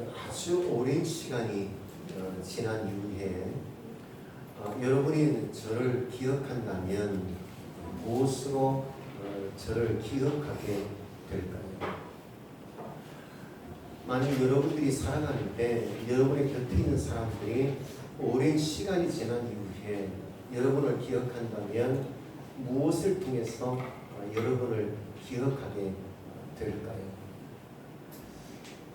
아주 오랜 시간이 지난 이후에 여러분이 저를 기억한다면 무엇으로 저를 기억하게 될까요? 만약 여러분들이 살아가는 때 여러분의 곁에 있는 사람들이 오랜 시간이 지난 이후에 여러분을 기억한다면 무엇을 통해서 여러분을 기억하게 될까요?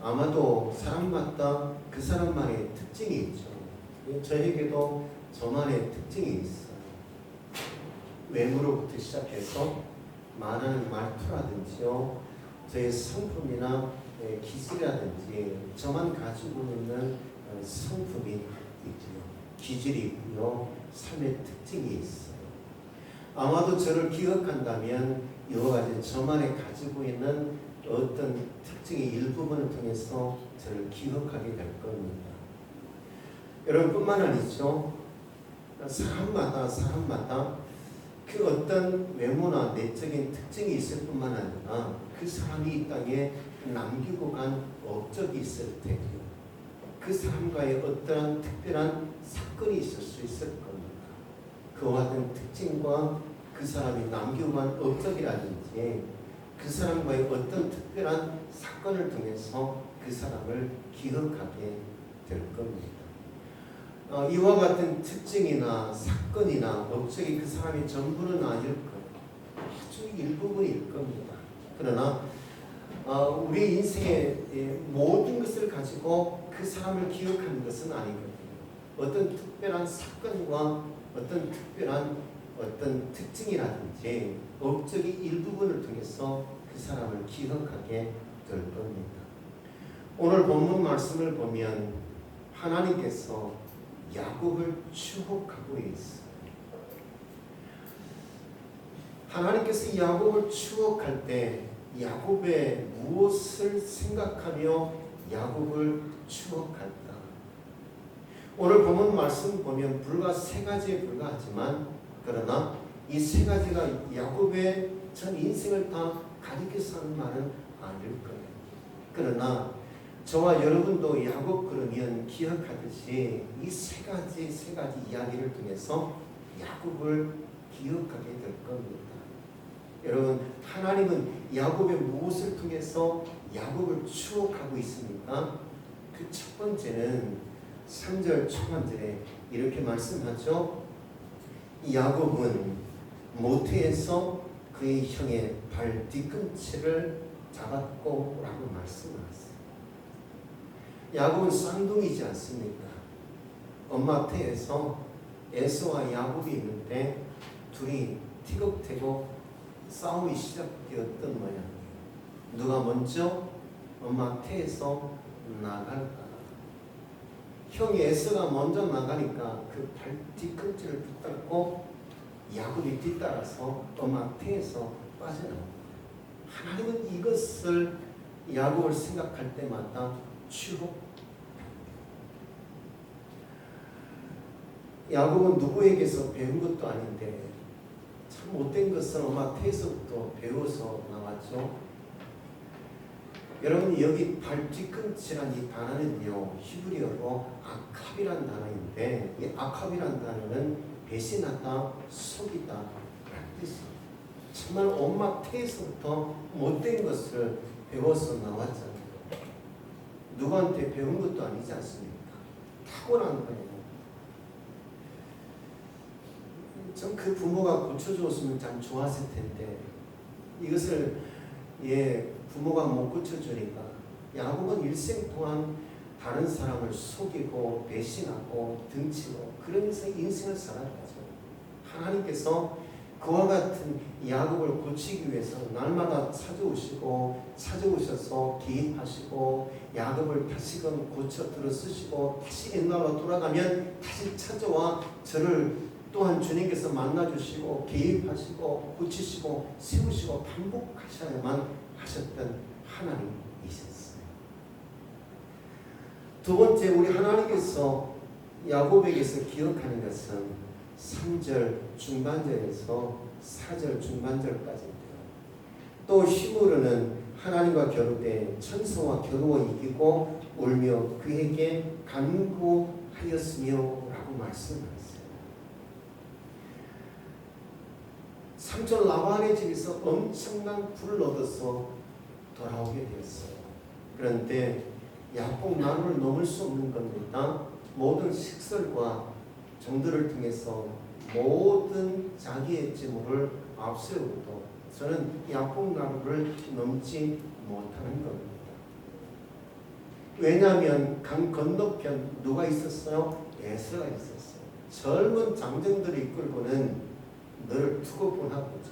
아마도 사람마다 그 사람만의 특징이 있죠. 저에게도 저만의 특징이 있어요. 외모로부터 시작해서 말하는 말투라든지요, 저의 성품이나 기질이라든지 저만 가지고 있는 성품이 있고요, 기질이 있고요, 삶의 특징이 있어요. 아마도 저를 기억한다면 여러 가지 저만의 가지고 있는 어떤 특징의 일부분을 통해서 저를 기억하게 될 겁니다. 여러분뿐만 아니죠. 사람마다 그 어떤 외모나 내적인 특징이 있을 뿐만 아니라 그 사람이 이 땅에 남기고 간 업적이 있을 테고요, 그 사람과의 어떠한 특별한 사건이 있을 수 있을 겁니다. 그와 같은 특징과 그 사람이 남기고 간 업적이라든지 그 사람과의 어떤 특별한 사건을 통해서 그 사람을 기억하게 될 겁니다. 이와 같은 특징이나 사건이나 업적이 그 사람의 전부는 아닐 거예요. 아주 일부분일 겁니다. 그러나 우리 인생의 모든 것을 가지고 그 사람을 기억하는 것은 아니거든요. 어떤 특별한 사건과 어떤 특별한 어떤 특징이라든지 업적의 일부분을 통해서 그 사람을 기억하게 될 겁니다. 오늘 본문 말씀을 보면 하나님께서 야곱을 추억하고 있어요. 하나님께서 야곱을 추억할 때 야곱의 무엇을 생각하며 야곱을 추억할까? 오늘 본문 말씀 보면 불과 세 가지에 불과하지만, 그러나 이 세 가지가 야곱의 전 인생을 다 가리켜서 하는 말은 아닐 거예요. 그러나 저와 여러분도 야곱 그러면 기억하듯이 이 세 가지 이야기를 통해서 야곱을 기억하게 될 겁니다. 여러분, 하나님은 야곱의 무엇을 통해서 야곱을 추억하고 있습니까? 그 첫 번째는 3절 초반절에 이렇게 말씀하죠. 야곱은 모태에서 그의 형의 발 뒤꿈치를 잡았고 라고 말씀하셨어요. 야곱은 쌍둥이지 않습니까? 엄마 태에서 에서와 야곱이 있는데 둘이 티격태격 싸움이 시작되었던 모양이에요. 누가 먼저 엄마 태에서 나갈까? 형이 에서가 먼저 나가니까 그 발 뒤꿈치를 붙잡고 야곱이 뒤따라서 엄마 태에서 빠져나옵니다. 하나님은 이것을 야곱을 생각할 때마다 추억. 야곱은 누구에게서 배운 것도 아닌데 참 못된 것을 엄마 태에서부터 배워서 나왔죠. 여러분, 여기 발 뒤꿈치란 이 단어는요, 히브리어로 아캅이란 단어인데, 이 아캅이란 단어는 배신하다, 속이다 라는 뜻이에요. 정말 엄마 태에서부터 못된 것을 배워서 나왔잖아요. 누구한테 배운 것도 아니지 않습니까? 타고난 거예요. 전 그 부모가 고쳐주었으면 참 좋았을 텐데 이것을 부모가 못 고쳐주니까 야곱은 일생 동안 다른 사람을 속이고 배신하고 등치고 그러면서 인생을 살아가죠. 하나님께서 그와 같은 야곱을 고치기 위해서 날마다 찾아오셔서 개입하시고 야곱을 다시금 고쳐 들어쓰시고 다시 옛날로 돌아가면 다시 찾아와 저를 또한 주님께서 만나주시고 개입하시고 고치시고 세우시고 반복하셔야만 하셨던 하나님이셨어요. 두 번째, 우리 하나님께서 야곱에게서 기억하는 것은 3절 중반절에서 4절 중반절까지인데요. 또 히브리어는 하나님과 겨루되 천사와 겨루어 이기고 울며 그에게 간구하였으며 라고 말씀하셨어요. 삼촌 라반의 집에서 엄청난 불을 얻어서 돌아오게 되었어요. 그런데 야곱 나루를 넘을 수 없는 겁니다. 모든 식설과 정들을 통해서 모든 자기의 재물을 앞세우고도 저는 야곱 나루를 넘지 못하는 겁니다. 왜냐하면 강 건너편 누가 있었어요? 에서가 있었어요. 젊은 장정들을 이끌고는 너를 투고분하고자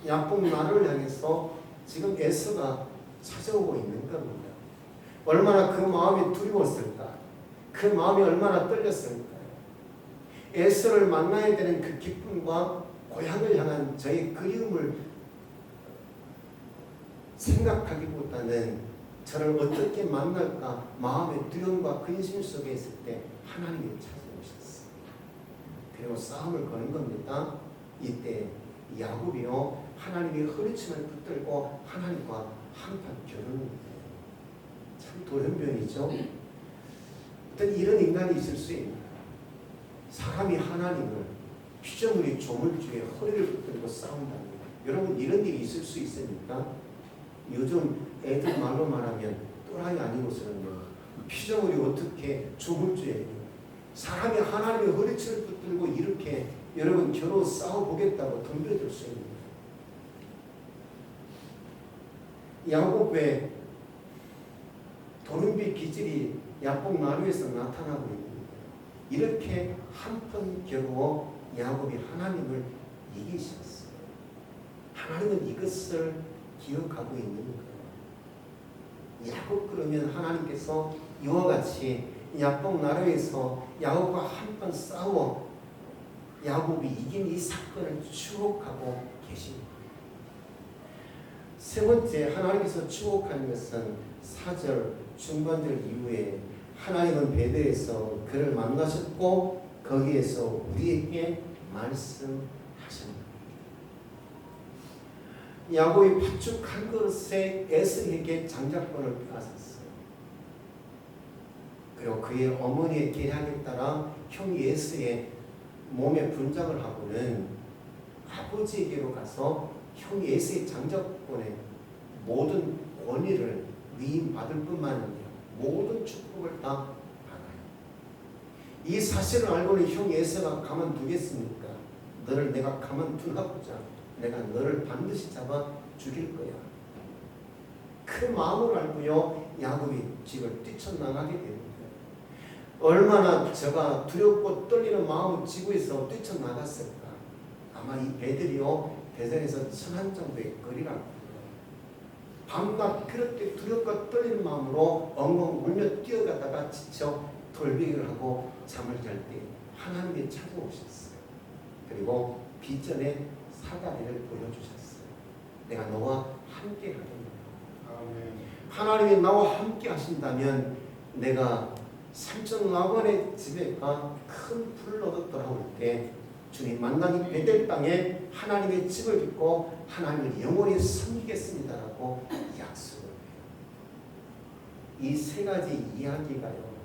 야곱 나루를 향해서 지금 에서가 찾아오고 있는 겁니다. 얼마나 그 마음이 두려웠을까? 그 마음이 얼마나 떨렸을까요? 에서를 만나야 되는 그 기쁨과 고향을 향한 저의 그리움을 생각하기보다는 저를 어떻게 만날까 마음의 두려움과 근심 속에 있을 때 하나님이 찾아오셨어요. 그리고 싸움을 거는 겁니다. 이때 야곱이요 하나님의 허리춤을 붙들고 하나님과 한판 겨루는 참 돌연변이죠. 어떤 이런 인간이 있을 수 있나? 사람이 하나님을 피조물이 조물주에 허리를 붙들고 싸운다는 여러분 이런 일이 있을 수 있습니까? 요즘 애들 말로 말하면 또라이 아니고서는요 피조물이 어떻게 조물주에 사람이 하나님의 허리춤을 붙들고 이렇게 여러분 겨루 싸워보겠다고 덤벼들 수 있는 야곱의 도른빛 기질이 야곱 나루에서 나타나고 있는 거예요. 이렇게 한번 겨루어 야곱이 하나님을 이기셨어요. 하나님은 이것을 기억하고 있는 거예요. 야곱 그러면 하나님께서 이와 같이 야곱 나루에서 야곱과 한번 싸워 야곱이 이긴 이 사건을 추억하고 계십니다. 세 번째 하나님께서 추억하는 것은 4절 중반절 이후에 하나님은 베델에서 그를 만나셨고 거기에서 우리에게 말씀하셨다. 야곱이 팥죽 한 그릇에 에서에게 장작권을 빼앗았어요. 그리고 그의 어머니의 계략에 따라 형 에서의 몸에 분장을 하고는 아버지에게로 가서 형 에서의 장작권의 모든 권위를 위임받을 뿐만 아니라 모든 축복을 다 받아요. 이 사실을 알고는 형 에서가 가만두겠습니까? 너를 내가 가만두고자 내가 너를 반드시 잡아 죽일 거야. 그 마음을 알고요 야곱이 집을 뛰쳐나가게 됩니다. 얼마나 저가 두렵고 떨리는 마음을 지고에서 뛰쳐나갔을까? 아마 이 배들이요 대전에서 1000안 정도의 거리라고. 밤낮 그렇게 두렵고 떨리는 마음으로 엉엉 울며 뛰어가다가 지쳐 돌베개를 하고 잠을 잘 때 하나님이 찾아오셨어요. 그리고 비전의 사다리를 보여주셨어요. 내가 너와 함께 하겠노라. 하나님이 나와 함께 하신다면 내가 삼촌 라반의 집에 가 큰 불을 얻어 돌아올 때 주님 만나는 베델 땅에 하나님의 집을 짓고 하나님을 영원히 섬기겠습니다라고 약속을 해요. 이 세 가지 이야기가요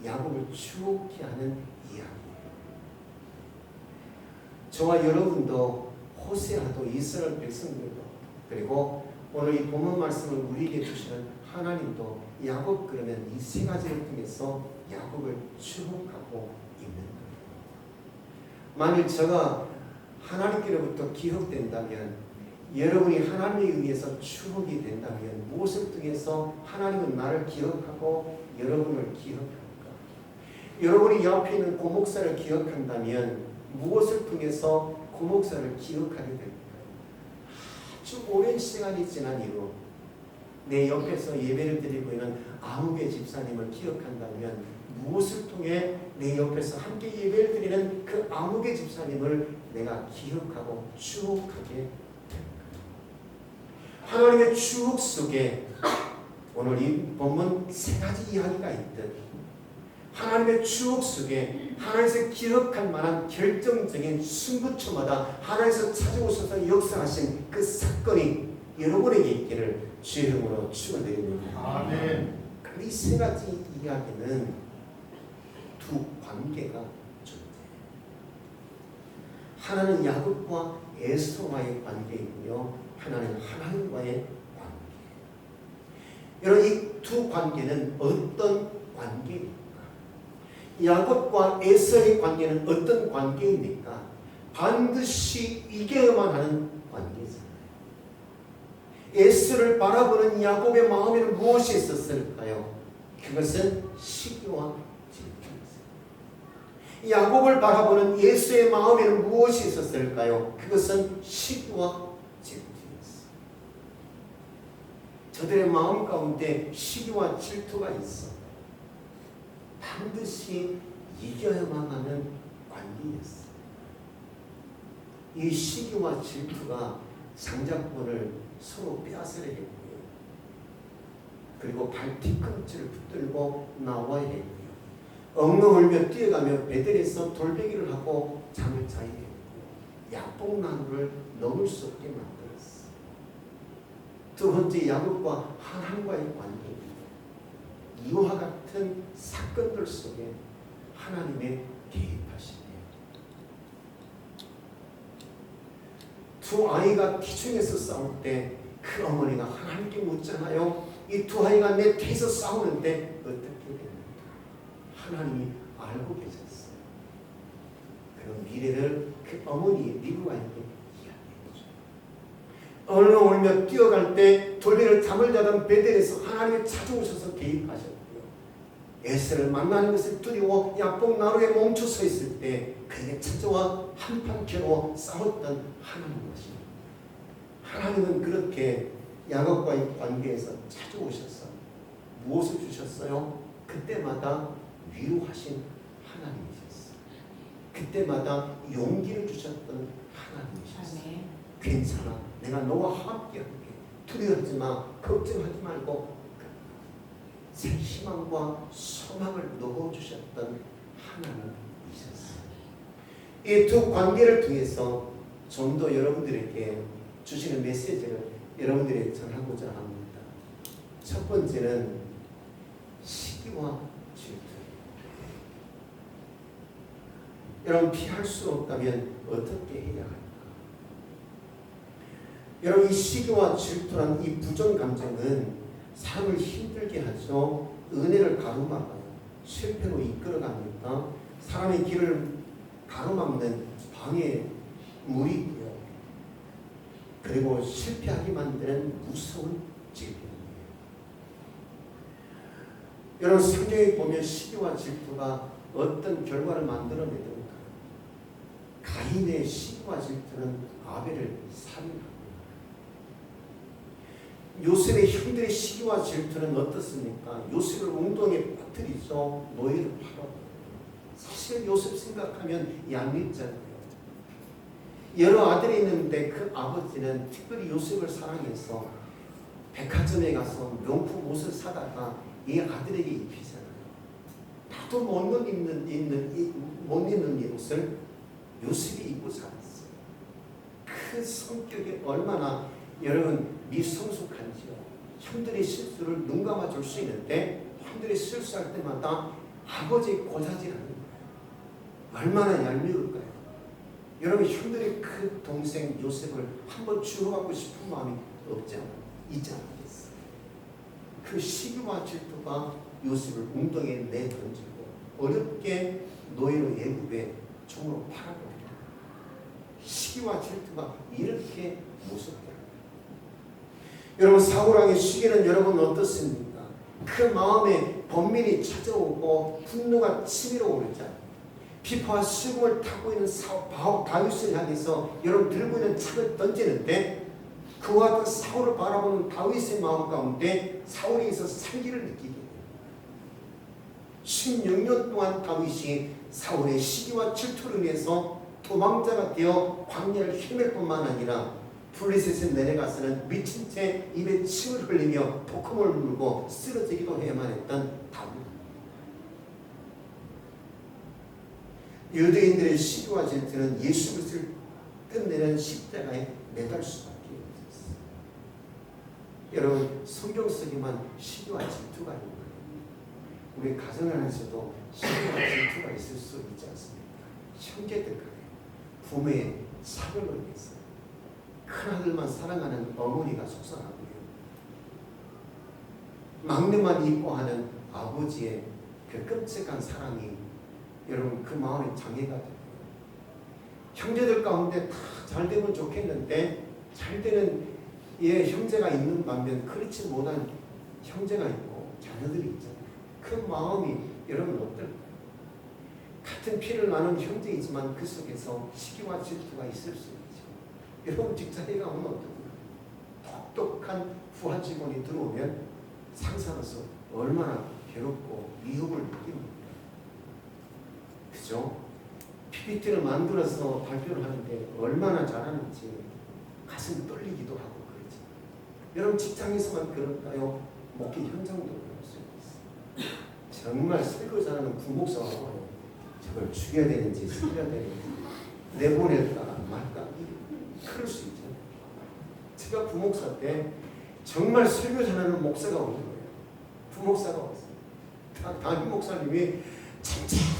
야곱을 추억케 하는 이야기예요. 저와 여러분도 호세아도 이스라엘 백성들도 그리고 오늘 이 본문 말씀을 우리에게 주시는 하나님도 야곱 그러면 이 세 가지를 통해서 야곱을 추억하고 있는 거예요. 만일 저가 하나님께로부터 기억된다면 여러분이 하나님에 의해서 추억이 된다면 무엇을 통해서 하나님은 나를 기억하고 여러분을 기억할까? 여러분이 옆에 있는 고 목사를 기억한다면 무엇을 통해서 고 목사를 기억하게 될까요? 아주 오랜 시간이 지난 이후 내 옆에서 예배를 드리고 있는 아무개 집사님을 기억한다면 무엇을 통해 내 옆에서 함께 예배를 드리는 그 아무개 집사님을 내가 기억하고 추억하게 될까요? 하나님의 추억 속에 오늘 이 본문 세 가지 이야기가 있듯 하나님의 추억 속에 하나님께서 기억할 만한 결정적인 순간초마다 하나님께서 찾아오셔서 역사하신 그 사건이 여러분에게 있기를 주의 이름으로 축원드립니다. 아멘. 이 세 가지 이야기는 두 관계가 존재해요. 하나는 야곱과 에서와의 관계이고요, 하나는 하나님과의 관계. 여러분, 이 두 관계는 어떤 관계입니까? 야곱과 에서의 관계는 어떤 관계입니까? 반드시 이겨야만 하는 관계잖아요. 에서를 바라보는 야곱의 마음에는 무엇이 있었을까요? 그것은 시기와 질투였어요. 야곱을 바라보는 에서의 마음에는 무엇이 있었을까요? 그것은 시기와 질투였어요. 저들의 마음 가운데 시기와 질투가 있어 반드시 이겨야만 하는 관계였어요. 이 시기와 질투가 장자권을 서로 빼앗아야 했고요. 그리고 발 뒤꿈치를 붙들고 나와야 했고요. 엉엉울며 뛰어가며 베델에서 돌베기를 하고 잠을 자야 했고, 약봉나무를 넘을 수 없게 만들었어요. 두 번째, 야곱과 하나님과의 관계입니다. 이와 같은 사건들 속에 하나님의 개입하시네요. 두 아이가 기중에서 싸울 때 그 어머니가 하나님께 묻잖아요. 이 두 아이가 내 뒤에서 싸우는데 어떻게 됩니까? 하나님이 알고 계셨어요. 그 미래를 그 어머니 리브가에게 이야기해줘요. 얼렁울며 뛰어갈 때 돌베를 잠을 자던 베델에서 하나님이 찾아오셔서 개입하셨고요. 에서를 만나는 것을 두려워 약봉나루에 멈춰 서 있을 때 그에게 찾아와 한판 겨워 싸웠던 하나님이십니다. 하나님은 그렇게 야곱과의 관계에서 찾아오셔서 무엇을 주셨어요? 그때마다 위로하신 하나님이셨어요. 그때마다 용기를 주셨던 하나님이셨어요. 괜찮아, 내가 너와 함께할게. 두려워하지 마, 걱정하지 말고. 새 희망과 소망을 넣어주셨던 하나님이셨어요. 이 두 관계를 통해서 좀 더 여러분들에게 주시는 메시지를 여러분들에게 전하고자 합니다. 첫 번째는 시기와 질투. 여러분, 피할 수 없다면 어떻게 해야 할까? 여러분, 이 시기와 질투란 이 부정 감정은 사람을 힘들게 하죠. 은혜를 가로막아요. 실패로 이끌어갑니다. 사람의 길을 가로막는 방해물이고요. 그리고 실패하게 만드는 무서운 질병이에요. 여러분, 성경에 보면 시기와 질투가 어떤 결과를 만들어내던가. 가인의 시기와 질투는 아벨을 살인합니다. 요셉의 형들의 시기와 질투는 어떻습니까? 요셉을 웅덩이에 빠뜨리죠. 노예를 팔아버려요. 사실 요셉 생각하면 얄밉잖아요. 여러 아들이 있는데 그 아버지는 특별히 요셉을 사랑해서 백화점에 가서 명품 옷을 사다가 이 아들에게 입히잖아요. 나도 못 입는 이 옷을 요셉이 입고 살았어요. 그 성격이 얼마나 여러분 미성숙한지요. 형들의 실수를 눈 감아줄 수 있는데 형들이 실수할 때마다 아버지의 고자질하는 거예요. 얼마나 얄미울까요? 여러분, 형들이 그 동생 요셉을 한번 주워가고 싶은 마음이 있지 않겠어요? 그 시기와 질투가 요셉을 웅덩이에 내던지고 어렵게 노예로 애굽에 종으로 팔아버립니다. 시기와 질투가 이렇게 무섭게 여러분, 사울왕의 시기는 여러분 어떻습니까? 그 마음에 번민이 찾아오고 분노가 치밀어 오르자 비파와 수금을 타고 있는 다윗을 향해서 여러분 들고 있는 창을 던지는데 그와 같은 사울을 바라보는 다윗의 마음 가운데 사울에게서 살기를 느끼게 돼요. 16년 동안 다윗이 사울의 시기와 질투를 인해서 도망자가 되어 광야를 헤맬 뿐만 아니라 블레셋에 내려가서는 미친 채 입에 침을 흘리며 폭음을 물고 쓰러지기도 해야만 했던 다윗. 유대인들의 시기와 질투는 예수 그리스도를 끝내는 십자가에 매달 수밖에 없었어요. 여러분 성경 속에만 시기와 질투가 있는 거예요. 우리 가정 안에서도 시기와 질투가 있을 수 있지 않습니까? 형제들 간에 부모의 차별로 인해서 큰아들만 사랑하는 어머니가 속상하고요. 막내만 이뻐하는 아버지의 그 끔찍한 사랑이 여러분 그 마음에 장애가 돼요. 형제들 가운데 다 잘 되면 좋겠는데 잘 되는 형제가 있는 반면 그렇지 못한 형제가 있고 자녀들이 있잖아요. 그 마음이 여러분 어떨까요? 같은 피를 나눈 형제이지만 그 속에서 시기와 질투가 있을 수 있죠. 여러분 직장에 가면 어떡해요? 똑똑한 부하 직원이 들어오면 상사로서 얼마나 괴롭고 위협을 느낍니까? 그죠? PPT를 만들어서 발표를 하는데 얼마나 잘하는지 가슴이 떨리기도 하고 그러죠. 여러분 직장에서만 그럴까요? 목회 현장도 그럴 수 있어요. 정말 설교자는 부목사하고 저걸 죽여야 되는지 살려야 되는지 내보낼까 말까 그럴 수 있죠. 제가 부목사 때 정말 설교 잘하는 목사가 오는 거예요. 부목사가 왔어요. 담임 목사님이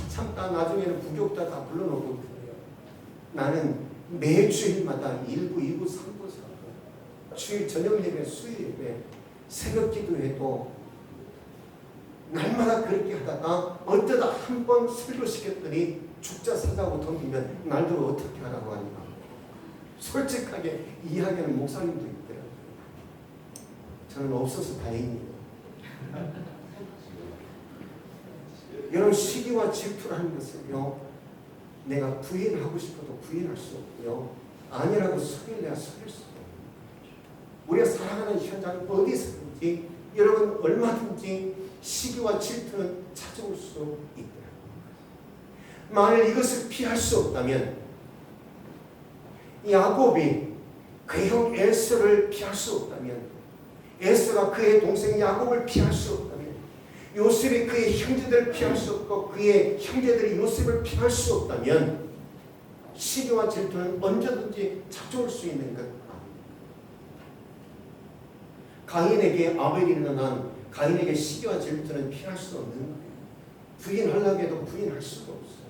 참다 나중에는 부교육자 다 불러놓고 그래요. 나는 매주일마다 1부, 2부, 3부, 4부 주일 저녁 예배, 수요일 예배, 새벽 기도회도 날마다 그렇게 하다가 어쩌다 한 번 설교시켰더니 죽자 사자고 덤비면 날도 어떻게 하라고 하니까 솔직하게 이야기하는 목사님도 있더라고요. 저는 없어서 다행이에요. 여러분 시기와 질투라는 것은요, 내가 부인하고 싶어도 부인할 수 없고요, 아니라고 속일래야 속일 수 없어요. 우리가 살아가는 현장 어디서든지 여러분 얼마든지 시기와 질투는 찾아올 수 있더라고요. 만일 이것을 피할 수 없다면 야곱이 그 형 에서를 피할 수 없다면, 에서가 그의 동생 야곱을 피할 수 없다면, 요셉이 그의 형제들을 피할 수 없고 그의 형제들이 요셉을 피할 수 없다면 시기와 질투는 언제든지 찾아올 수 있는 것 아닙니까? 가인에게 아벨이 일어난 가인에게 시기와 질투는 피할 수 없는 거예요. 부인하려고 해도 부인할 수가 없어요.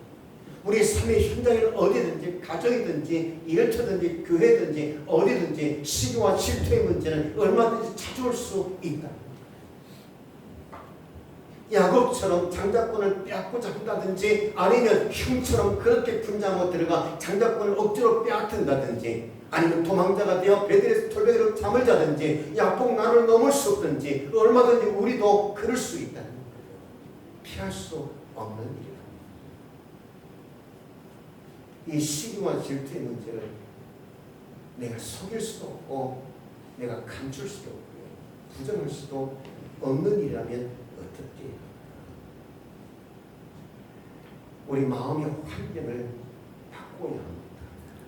우리 삶의 현장에는 어디든지 가정이든지 일터든지 교회든지 어디든지 시기와 질투의 문제는 얼마든지 찾아올 수 있다. 야곱처럼 장자권을 빼앗고자 한다든지 아니면 형처럼 그렇게 분장하고 들어가 장자권을 억지로 빼앗는다든지 아니면 도망자가 되어 베들에서 돌베개로 잠을 자든지 야복난을 넘을 수 없든지 얼마든지 우리도 그럴 수 있다는 거예요. 피할 수 없는 일이다. 이 시기와 질투의 문제를 내가 속일 수도 없고 내가 감출 수도 없고요, 부정할 수도 없는 일이라면 어떻게 해요? 우리 마음의 환경을 바꿔야 합니다.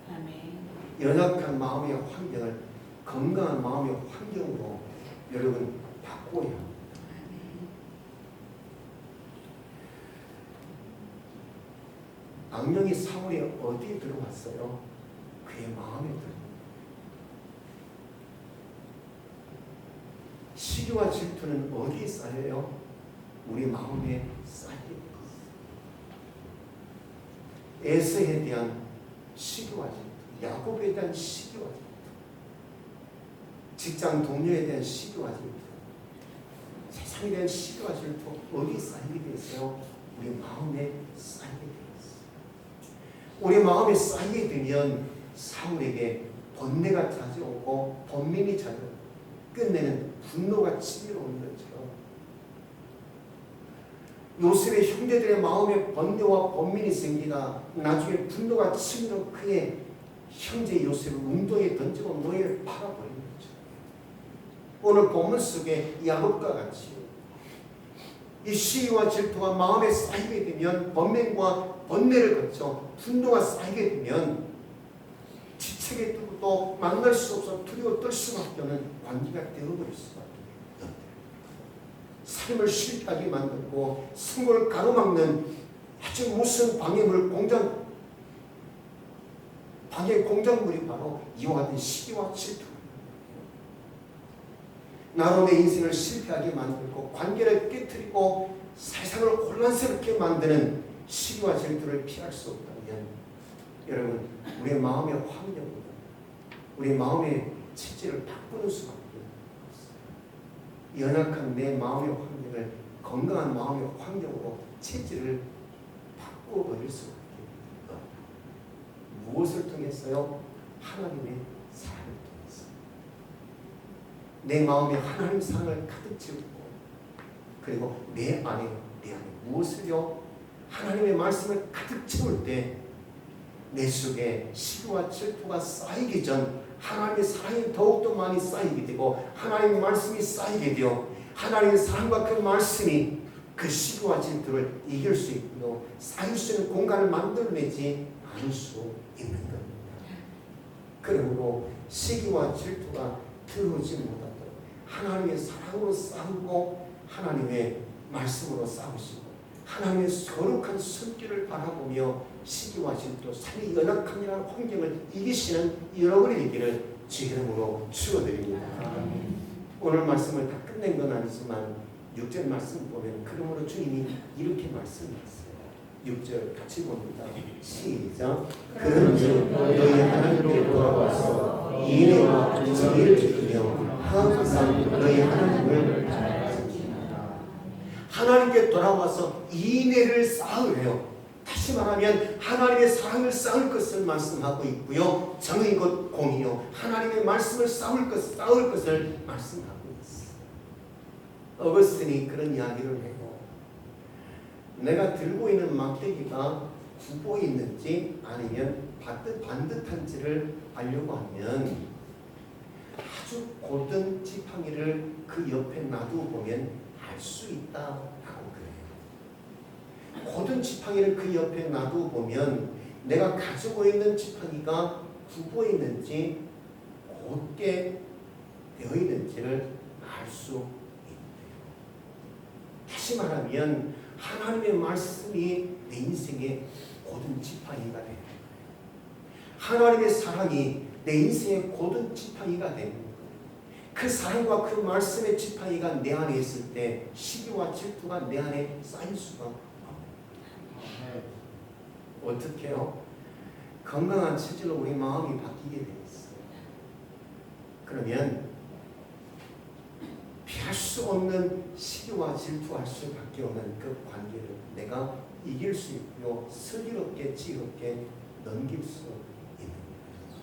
아멘. 연약한 마음의 환경을 건강한 마음의 환경으로 여러분 바꿔야 합니다. 악령이 사울이 어디에 들어왔어요? 그의 마음에 들어왔어요. 시기와 질투는 어디에 쌓여요? 우리 마음에 쌓이게 되었어요. 에서에 대한 시기와 질투, 야곱에 대한 시기와 질투, 직장 동료에 대한 시기와 질투, 세상에 대한 시기와 질투 어디에 쌓이게 되었어요? 우리 마음에 쌓이게 되었어요. 우리 마음에 쌓이게 되면 사울에게 번뇌가 찾아오고 번민이 찾아오고 끝내는 분노가 치밀어오는 것처럼 요셉의 형제들의 마음에 번뇌와 번민이 생기다 나중에 분노가 치밀어 그의 형제 요셉을 웅덩이에 던지고 노예를 팔아버리는 거죠. 오늘 본문 속에 야곱과 같이 이 시기와 질투가 마음에 쌓이게 되면 번민과 번뇌를 거쳐 분노가 쌓이게 되면 지책에 두고 또 만날 수 없어 두려워 떨 수밖에 없는 관계가 되어버릴 수밖에 없다. 삶을 실패하게 만들고 생活을 가로막는 아주 무슨 방해 공작물이 바로 이와 같은 시기와 질투. 나로 내 인생을 실패하게 만들고 관계를 깨뜨리고 세상을 혼란스럽게 만드는 시기와 질투를 피할 수 없다면 여러분 우리의 마음의 환경으로 우리 마음의 체질을 바꾸는 수밖에 없어요. 연약한 내 마음의 환경을 건강한 마음의 환경으로 체질을 바꿔버릴 수밖에 없어요. 무엇을 통해서요? 하나님의 사랑을 통해서 내 마음에 하나님 사랑을 가득 채우고 그리고 내 안에 무엇을요? 하나님의 말씀을 가득 채울 때 내 속에 시기와 질투가 쌓이기 전 하나님의 사랑이 더욱더 많이 쌓이게 되고 하나님의 말씀이 쌓이게 되어 하나님의 사랑과 그 말씀이 그 시기와 질투를 이길 수 있고요. 쌓일 수 있는 공간을 만들어내지 않을 수 있는 겁니다. 그러므로 시기와 질투가 들어오지 못하도록 하나님의 사랑으로 싸우고 하나님의 말씀으로 싸우시고 하나님의 거룩한 손길을 바라보며 시기와 질투, 삶의 연약함이라는 환경을 이기시는 여러분이 되기를 주의 이름으로 축원드립니다. 오늘 말씀을 다 끝낸 건 아니지만 6절 말씀 보면 그러므로 주님이 이렇게 말씀하셨어요. 6절 같이 봅니다. 시작. 그런즉 너희 하나님께 돌아와서 인애와 정의를 지키며 항상 너희 하나님을 하나님께 돌아와서 인애를 쌓으래요. 다시 말하면 하나님의 사랑을 쌓을 것을 말씀하고 있고요. 정의 곧 공의요. 하나님의 말씀을 쌓을 것을 말씀하고 있어요. 어거스틴이 그런 이야기를 해요. 내가 들고 있는 막대기가 굽어 있는지 아니면 반듯한지를 알려고 하면 아주 고든 지팡이를 그 옆에 놔두고 보면 알 수 있다라고 그래요. 고든 지팡이를 그 옆에 놔두고 보면 내가 가지고 있는 지팡이가 굽어 있는지 곧게 되어 있는지를 알 수 있대요. 다시 말하면 하나님의 말씀이 내 인생의 고든 지팡이가 돼요. 하나님의 사랑이 내 인생의 고든 지팡이가 됩니다. 그 사랑과 그 말씀의 지팡이가 내 안에 있을 때 시기와 질투가 내 안에 쌓일 수가 없어요. 어떻게 해요? 건강한 체질로 우리 마음이 바뀌게 되어 있어요. 그러면 피할 수 없는 시기와 질투할 수밖에 없는 그 관계를 내가 이길 수 있고 슬기롭게 지혜롭게 넘길 수 있는 거예요.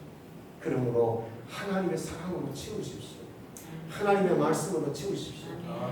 그러므로 하나님의 사랑으로 채우십시오. 하나님의 말씀으로 채우십시오.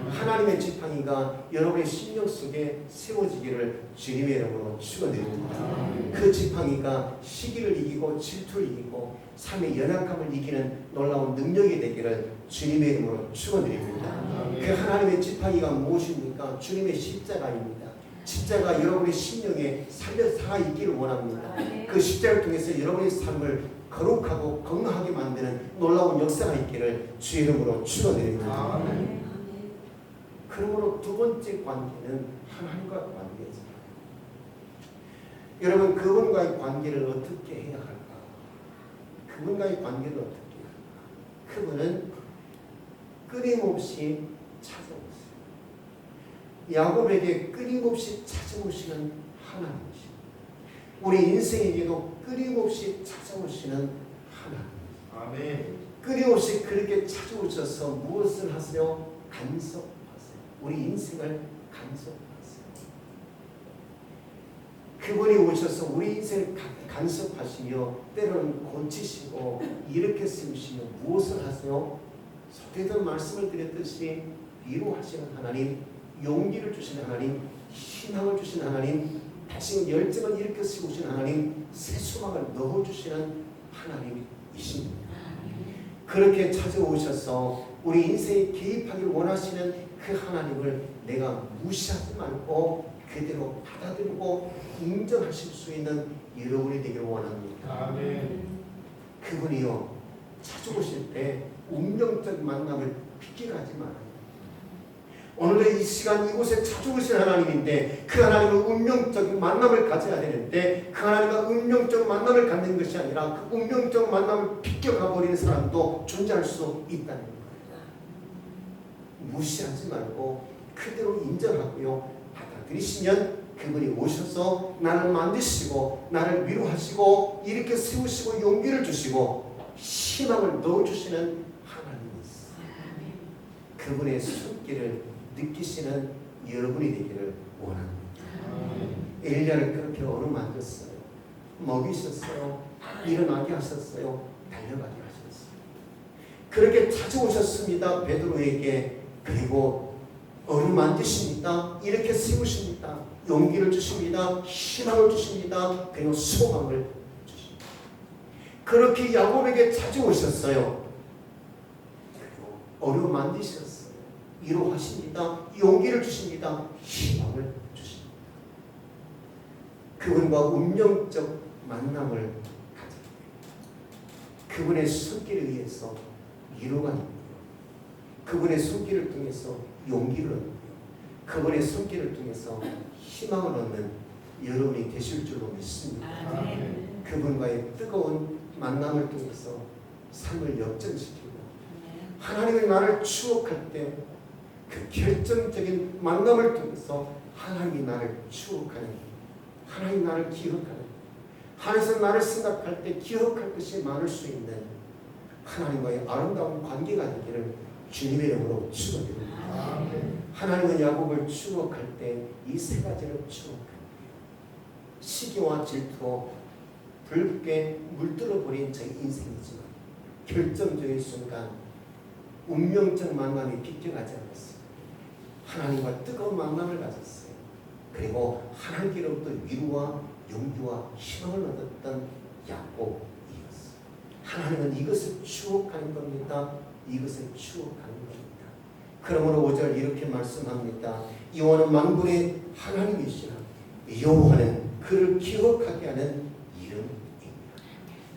하나님의 지팡이가 여러분의 심령 속에 세워지기를 주님의 이름으로 축원드립니다. 그 지팡이가 시기를 이기고 질투를 이기고 삶의 연약함을 이기는 놀라운 능력이 되기를 주님의 이름으로 축원드립니다. 그 하나님의 지팡이가 무엇입니까? 주님의 십자가입니다. 십자가 여러분의 심령에 살아 있기를 원합니다. 그 십자가를 통해서 여러분의 삶을 거룩하고 건강하게 만드는 놀라운 역사가 있기를 주의 이름으로 축원드립니다. 그러므로 두 번째 관계는 하나님과 관계죠. 여러분 그분과의 관계를 어떻게 해야 할까? 그분과의 관계를 어떻게 해야 할까? 그분은 끊임없이 찾아오세요. 야곱에게 끊임없이 찾아오시는 하나님이십니다. 우리 인생에게도 끊임없이 찾아오시는 하나님. 아멘. 끊임없이 그렇게 찾아오셔서 무엇을 하세요? 간섭하세요. 우리 인생을 간섭하세요. 그분이 오셔서 우리 인생을 간섭하시며 때로는 고치시고 이렇게 세우시며 무엇을 하세요? 소태던 말씀을 드렸듯이 위로하시는 하나님, 용기를 주시는 하나님, 희망을 주시는 하나님, 다시 열정을 일으켜 세우신 하나님, 새 소망을 넣어주시는 하나님이십니다. 그렇게 찾아오셔서 우리 인생에 개입하기를 원하시는 그 하나님을 내가 무시하지 말고 그대로 받아들이고 인정하실 수 있는 여러분이 되기를 원합니다. 아멘. 그분이요 찾아오실 때 운명적 만남을 피기하지 말아요. 오늘의 이 시간 이곳에 찾아오신 하나님인데 그 하나님은 운명적 만남을 가져야 되는데 그 하나님과 운명적 만남을 갖는 것이 아니라 그 운명적 만남을 비껴가 버리는 사람도 존재할 수 있다는 거예요. 무시하지 말고 그대로 인정하고요. 받아들이시면 그분이 오셔서 나를 만드시고 나를 위로하시고 일으켜 세우시고 용기를 주시고 희망을 넣어주시는 하나님이 있어요. 그분의 손길을 느끼시는 여러분이 되기를 원합니다. 엘리야를 그렇게 어루만졌어요. 먹이셨어요. 일어나게 하셨어요. 달려가게 하셨어요. 그렇게 찾아오셨습니다. 베드로에게. 그리고 어루만지십니다. 이렇게 세우십니다. 용기를 주십니다. 희망을 주십니다. 그리고 소망을 주십니다. 그렇게 야곱에게 찾아오셨어요. 그리고 어루만지셨어요. 위로하십니다. 용기를 주십니다. 희망을 주십니다. 그분과 운명적 만남을 가집니다. 그분의 손길에 의해서 위로가 있고요. 그분의 손길을 통해서 용기를 얻고요. 그분의 손길을 통해서 희망을 얻는 여러분이 되실 줄로 믿습니다. 그분과의 뜨거운 만남을 통해서 삶을 역전시키고 하나님의 나를 추억할 때 그 결정적인 만남을 통해서 하나님이 나를 추억하는, 하나님 나를 기억하는, 하나님께서 나를 생각할 때 기억할 것이 많을 수 있는 하나님과의 아름다운 관계가 되기를 주님의 이름으로 축원드립니다. 하나님은 야곱을 추억할 때 이 세 가지를 추억합니다. 시기와 질투로 붉게 물들어버린 제 인생이지만 결정적인 순간 운명적 만남이 비껴가지 않았어요. 하나님과 뜨거운 만남을 가졌어요. 그리고 하나님께로부터 위로와 용기와 희망을 얻었던 야곱이었어요. 하나님은 이것을 추억하는 겁니다. 이것을 추억하는 겁니다. 그러므로 5절 이렇게 말씀합니다. 여호와는 만군의 하나님이시라. 여호와는 그를 기억하게 하는 이름입니다.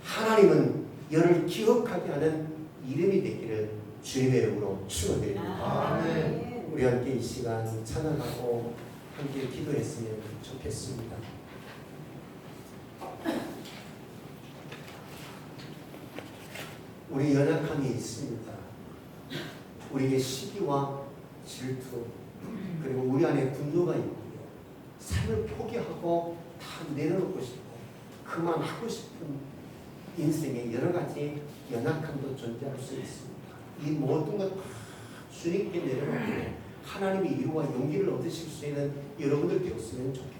하나님은 여를 기억하게 하는 이름이 되기를 주님의 이름으로 축원드립니다. 아멘. 우리 함께 이 시간 찬양하고 함께 기도했으면 좋겠습니다. 우리 연약함이 있습니다. 우리에게 시기와 질투 그리고 우리 안에 분노가 있고요. 삶을 포기하고 다 내려놓고 싶고 그만하고 싶은 인생의 여러 가지 연약함도 존재할 수 있습니다. 이 모든 것 다 주님께 내려놓고 하나님의 위로와 용기를 얻으실 수 있는 여러분들 되었으면 좋겠고요.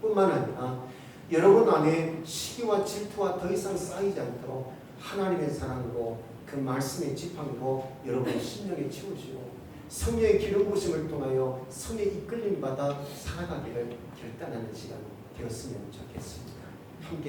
뿐만 아니라 여러분 안에 시기와 질투와 더 이상 쌓이지 않도록 하나님의 사랑으로 그 말씀의 지팡이로 여러분의 심령에 채우시고 성령의 기름 부으심을 통하여 성의 이끌림 받아 살아가기를 결단하는 시간 되었으면 좋겠습니다. 함께